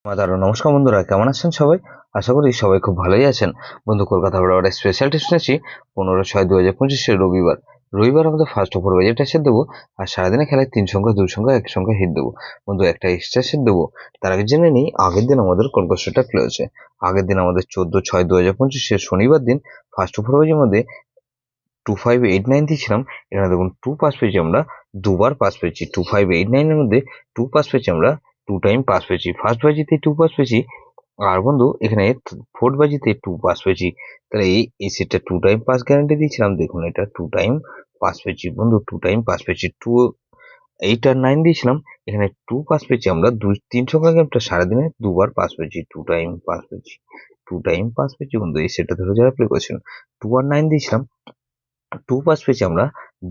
নমস্কার বন্ধুরা, কেমন আছেন সবাই? আশা করি সবাই খুব ভালোই আছেন। বন্ধু, কলকাতা বড় স্পেশাল টেস্ট নিয়েছি 15/6/2025 রবিবার আমাদের ফার্স্ট ওভার বাজেট সেট দেবো। আর সারাদিনে খেলায় 3 সংখ্যা 2 সংখ্যা 1 সংখ্যা হিট দেবো। বন্ধু, একটা এক্সট্রা সেট দেবো। তার আগে জেনে নিই আগের দিন আমাদের কোন কোশ্চেনটা প্লে হয়েছে। আগের দিন আমাদের 14/6/2025 শনিবার দিন ফার্স্ট ওভার বাজের মধ্যে 2589 দিয়েছিলাম। এখানে দেখুন 2 পাস পেয়েছি, আমরা দুবার পাস পেয়েছি। 2589 এর মধ্যে 2 পাস পেয়েছি, আমরা 2 টাইম পাস পেয়েছি। ফার্স্ট বাজিতে 2 পাস পেয়েছি, আর বন্ধু এখানে ফোর্থ বাজিতে 2 পাস পেয়েছি। তাহলে এই সেটটা 2 টাইম পাস গ্যারান্টি দিয়েছিলাম। দেখুন এটা 2 টাইম পাস পেয়েছি বন্ধু, 2 টাইম পাস পেয়েছি। 2 8 আর 9 দিয়েছিলাম, এখানে 2 পাস পেয়েছি। আমরা 3 সংখ্যা গেমটা সারাদিনে দুবার পাস পেয়েছি, 2 টাইম পাস পেয়েছি। 2 টাইম পাস পেয়েছি বন্ধু, এই সেটটা ধরে যারা প্লে করেছেন। 2 আর 9 দিয়েছিলাম, 2 পাস পেয়েছি, আমরা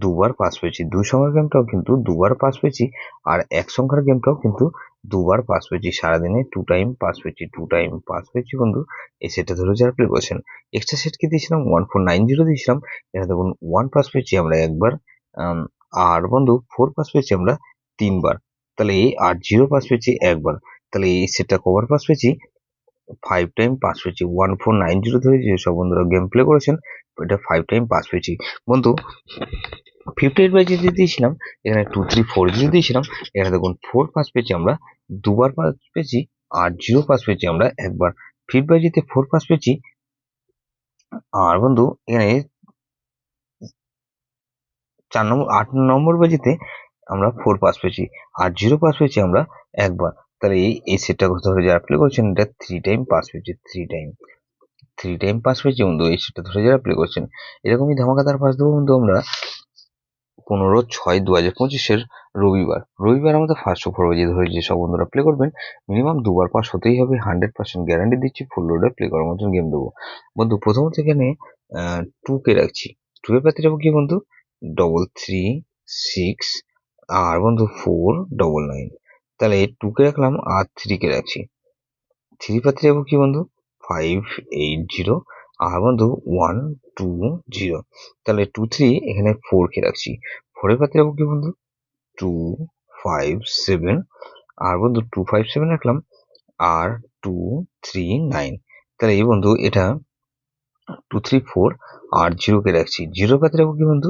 দুবার পাস পেয়েছি। 2 সংখ্যার গেমটাও কিন্তু দুবার পাস পেয়েছি, আর 1 সংখ্যার গেমটাও কিন্তু দুবার পাস পেয়েছি। সারাদিনে 2 টাইম পাস পেয়েছি, 2 টাইম পাস পেয়েছি বন্ধু। এই সেটটা ধরে যারা প্লে করেছেন। এক্সট্রা সেট কি দিয়েছিলাম? 1490 দিয়েছিলাম। এখানে দেখুন 1 পাস পেয়েছি আমরা একবার, আর বন্ধু 4 পাস পেয়েছি আমরা 3 বার। তাহলে আর 0 পাস পেয়েছি একবার। তাহলে এই সেটটা কভার পাস পেয়েছি 5 টাইম পাস পেয়েছি। 1490 ধরে যেসব বন্ধুরা গেম প্লে করেছেন, এটা 5 টাইম পাস পেয়েছি বন্ধু। 58/0 দিয়েছিলাম, এখানে 2340 দিয়েছিলাম। এখানে দেখুন 4 পাস পেয়েছি আমরা দুবার পাস পেয়েছি, আর 0 পাস পেয়েছি আমরা একবার। 5/0 4 পাস পেয়েছি, আর বন্ধু এখানে 8 নম্বর বাজিতে আমরা 4 পাস পেয়েছি, আর 0 পাস পেয়েছি আমরা একবার। তাহলে এই সেটটা ধরে যারা প্লে করছেন, এটা 3 টাইম পাস পেয়েছি। 3 টাইম পাস পেয়েছি বন্ধু, এই সেটটা ধরে যারা প্লে করছেন। এরকমই ধামাকাদার পাস দেবো বন্ধু আমরা 15/6/2025 রবিবার আমাদের ফার্স্ট ওভার বাজে ধরে যেসব বন্ধুরা প্লে করবেন, মিনিমাম দুবার পাস হতেই হবে। 100% গ্যারান্টি দিচ্ছি, ফুল লোডে প্লে করার মতন গেম দেবো বন্ধু। প্রথমত এখানে 2 কে রাখছি। 2 এর পাত্রে যাবো কি বন্ধু? 336, আর বন্ধু 499। তাহলে 2 কে রাখলাম আর 3 কে রাখছি। 3 পাত্রে যাবো কি বন্ধু? 580, আর বন্ধু 120। তাহলে 23 এখানে 4 কে রাখছি। 4 এর পাত্রে যাবো কি বন্ধু? 257, আর বন্ধু 257 রাখলাম, আর 239। তাহলে এই বন্ধু এটা 234, আর 0 কে রাখছি। 0 পাত্রে যাবো কি বন্ধু?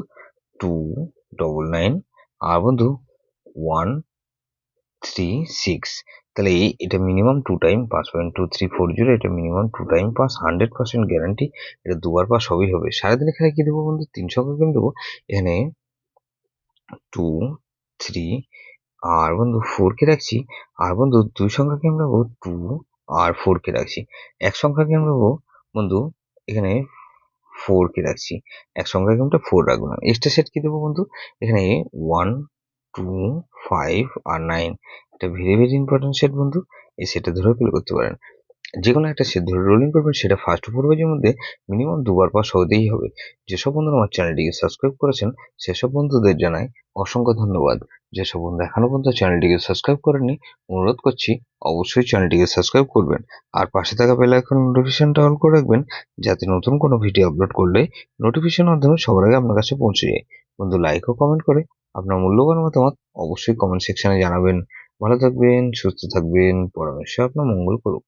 299, আর বন্ধু 136। তাহলে এটা মিনিমাম 2 টাইম পাস পাবেন। 2340, এটা মিনিমাম 2 টাইম পাস, 100% গ্যারান্টি। এটা দুবার পাস হবেই হবে। সারাদিনে খেলায় কি দেবো বন্ধু? 3 সংখ্যা গেম দেবো। এখানে 2, 3, আর বন্ধু 4 কে রাখছি, আর বন্ধু 2 সংখ্যা গেম নেবো 2 আর 4 কে রাখছি। 1 সংখ্যা গেম নেবো বন্ধু, এখানে 4 কে রাখছি। 1 সংখ্যা গেমটা 4 রাখলাম। এক্সট্রা সেট কি দেবো বন্ধু? এখানে 1, 2, 5 আর 9। এটা ভেরি ভেরি ইম্পর্টেন্ট সেট বন্ধু, এই সেটটা ধরে প্লে করতে পারেন। যেকোনো একটা সেট ধরে রোলিং করবেন, সেটা ফার্স্ট পূর্বজের মধ্যে মিনিমাম দুবার পাস হতেই হবে। যেসব বন্ধুরা আমার চ্যানেলটিকে সাবস্ক্রাইব করেছেন, সেসব বন্ধুদের জানাই অসংখ্য ধন্যবাদ। যেসব বন্ধু এখনো পর্যন্ত চ্যানেলটিকে সাবস্ক্রাইব করেননি, অনুরোধ করছি অবশ্যই চ্যানেলটিকে সাবস্ক্রাইব করবেন, আর পাশে থাকা বেল আইকন নোটিফিকেশনটা অন করে রাখবেন, যাতে নতুন কোনো ভিডিও আপলোড করলে নোটিফিকেশনের মাধ্যমে সবার আগে আপনার কাছে পৌঁছে যায়। বন্ধু, লাইক ও কমেন্ট করে আপনার মূল্যবান মতামত অবশ্যই কমেন্ট সেকশনে জানাবেন। ভালো থাকবেন, সুস্থ থাকবেন, পরমেশ্বর আপনার মঙ্গল করুক।